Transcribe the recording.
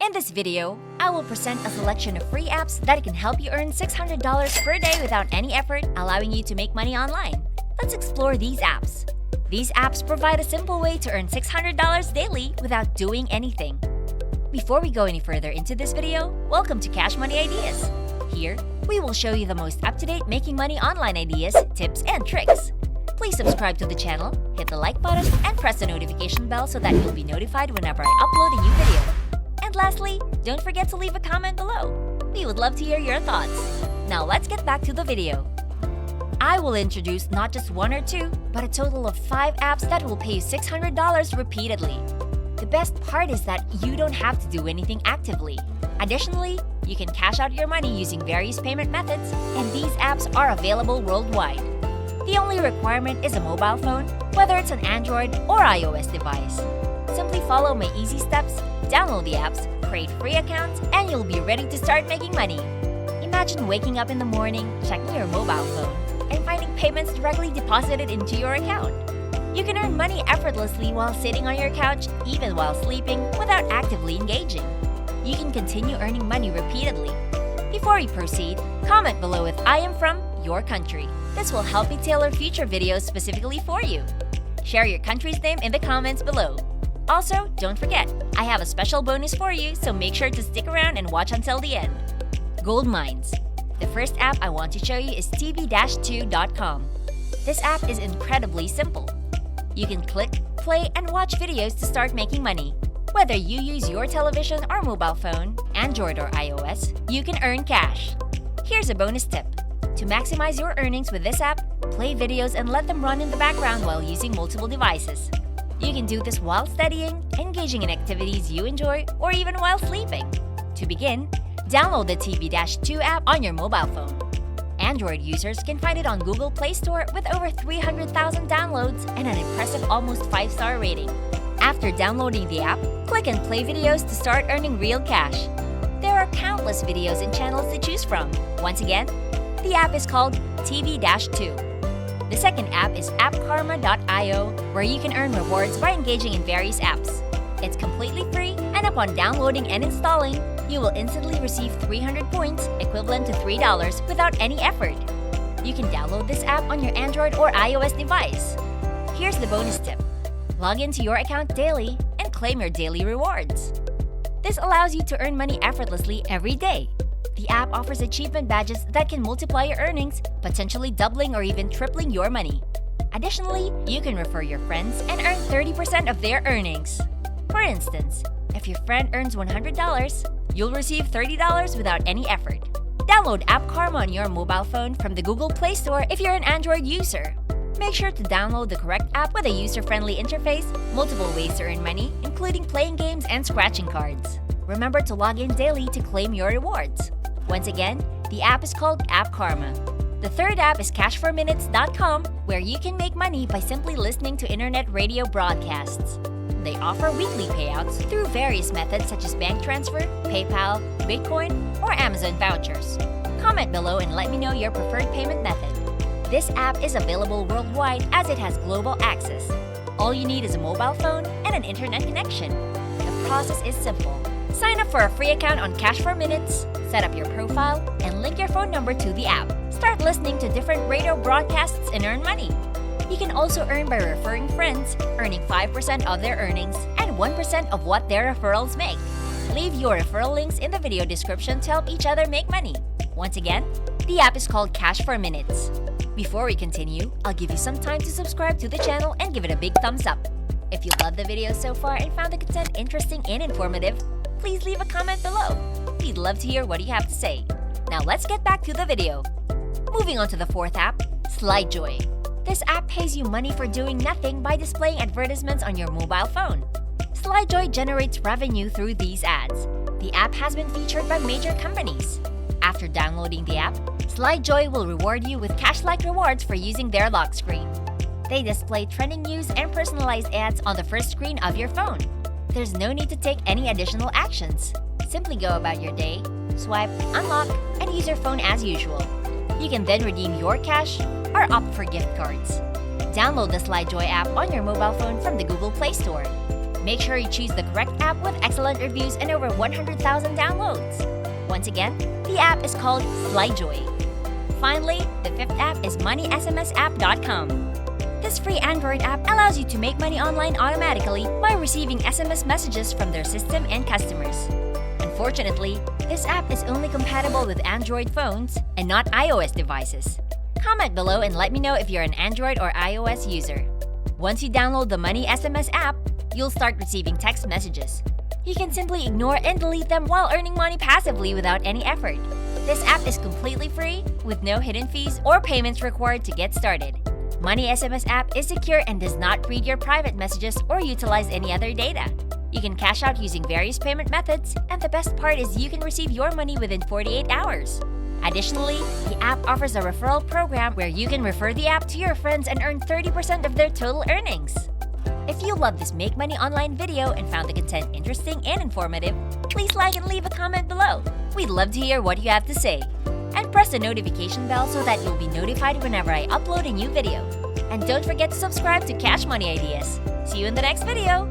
In this video, I will present a selection of free apps that can help you earn $600 per day without any effort, allowing you to make money online. Let's explore these apps. These apps provide a simple way to earn $600 daily without doing anything. Before we go any further into this video, welcome to Cash Money Ideas. Here, we will show you the most up-to-date making money online ideas, tips, and tricks. Please subscribe to the channel, hit the like button, and press the notification bell so that you'll be notified whenever I upload a new video. And lastly, don't forget to leave a comment below. We would love to hear your thoughts. Now let's get back to the video. I will introduce not just one or two, but a total of 5 apps that will pay you $600 repeatedly. The best part is that you don't have to do anything actively. Additionally, you can cash out your money using various payment methods, and these apps are available worldwide. The only requirement is a mobile phone, whether it's an Android or iOS device. Simply follow my easy steps, download the apps, create free accounts, and you'll be ready to start making money. Imagine waking up in the morning, checking your mobile phone, and finding payments directly deposited into your account. You can earn money effortlessly while sitting on your couch, even while sleeping, without actively engaging. You can continue earning money repeatedly. Before we proceed, comment below with I am from your country. This will help me tailor future videos specifically for you. Share your country's name in the comments below. Also, don't forget, I have a special bonus for you, so make sure to stick around and watch until the end. Gold mines. The first app I want to show you is tv-2.com. This app is incredibly simple. You can click, play, and watch videos to start making money. Whether you use your television or mobile phone, Android or iOS, you can earn cash. Here's a bonus tip. To maximize your earnings with this app, play videos and let them run in the background while using multiple devices. You can do this while studying, engaging in activities you enjoy, or even while sleeping. To begin, download the TV-2 app on your mobile phone. Android users can find it on Google Play Store with over 300,000 downloads and an impressive almost 5-star rating. After downloading the app, click and play videos to start earning real cash. There are countless videos and channels to choose from. Once again, the app is called TV-2. The second app is appkarma.io, where you can earn rewards by engaging in various apps. It's completely free, and upon downloading and installing, you will instantly receive 300 points, equivalent to $3, without any effort. You can download this app on your Android or iOS device. Here's the bonus tip. Log into your account daily and claim your daily rewards. This allows you to earn money effortlessly every day. The app offers achievement badges that can multiply your earnings, potentially doubling or even tripling your money. Additionally, you can refer your friends and earn 30% of their earnings. For instance, if your friend earns $100, you'll receive $30 without any effort. Download App Karma on your mobile phone from the Google Play Store if you're an Android user. Make sure to download the correct app with a user-friendly interface, multiple ways to earn money, including playing games and scratching cards. Remember to log in daily to claim your rewards. Once again, the app is called App Karma. The third app is cashforminutes.com, where you can make money by simply listening to internet radio broadcasts. They offer weekly payouts through various methods such as bank transfer, PayPal, Bitcoin, or Amazon vouchers. Comment below and let me know your preferred payment method. This app is available worldwide as it has global access. All you need is a mobile phone and an internet connection. The process is simple. Sign up for a free account on Cash for Minutes, set up your profile, and link your phone number to the app. Start listening to different radio broadcasts and earn money. You can also earn by referring friends, earning 5% of their earnings and 1% of what their referrals make. Leave your referral links in the video description to help each other make money. Once again, the app is called Cash for Minutes. Before we continue, I'll give you some time to subscribe to the channel and give it a big thumbs up. If you loved the video so far and found the content interesting and informative, please leave a comment below. We'd love to hear what you have to say. Now let's get back to the video. Moving on to the fourth app, SlideJoy. This app pays you money for doing nothing by displaying advertisements on your mobile phone. SlideJoy generates revenue through these ads. The app has been featured by major companies. After downloading the app, SlideJoy will reward you with cash-like rewards for using their lock screen. They display trending news and personalized ads on the first screen of your phone. There's no need to take any additional actions. Simply go about your day, swipe, unlock, and use your phone as usual. You can then redeem your cash or opt for gift cards. Download the SlideJoy app on your mobile phone from the Google Play Store. Make sure you choose the correct app with excellent reviews and over 100,000 downloads. Once again, the app is called SlideJoy. Finally, the fifth app is moneysmsapp.com. This free Android app allows you to make money online automatically by receiving SMS messages from their system and customers. Unfortunately, this app is only compatible with Android phones and not iOS devices. Comment below and let me know if you're an Android or iOS user. Once you download the Money SMS app, you'll start receiving text messages. You can simply ignore and delete them while earning money passively without any effort. This app is completely free, with no hidden fees or payments required to get started. Money SMS app is secure and does not read your private messages or utilize any other data. You can cash out using various payment methods, and the best part is you can receive your money within 48 hours. Additionally, the app offers a referral program where you can refer the app to your friends and earn 30% of their total earnings. If you love this Make Money Online video and found the content interesting and informative, please like and leave a comment below. We'd love to hear what you have to say. And press the notification bell so that you'll be notified whenever I upload a new video. And don't forget to subscribe to Cash Money Ideas. See you in the next video!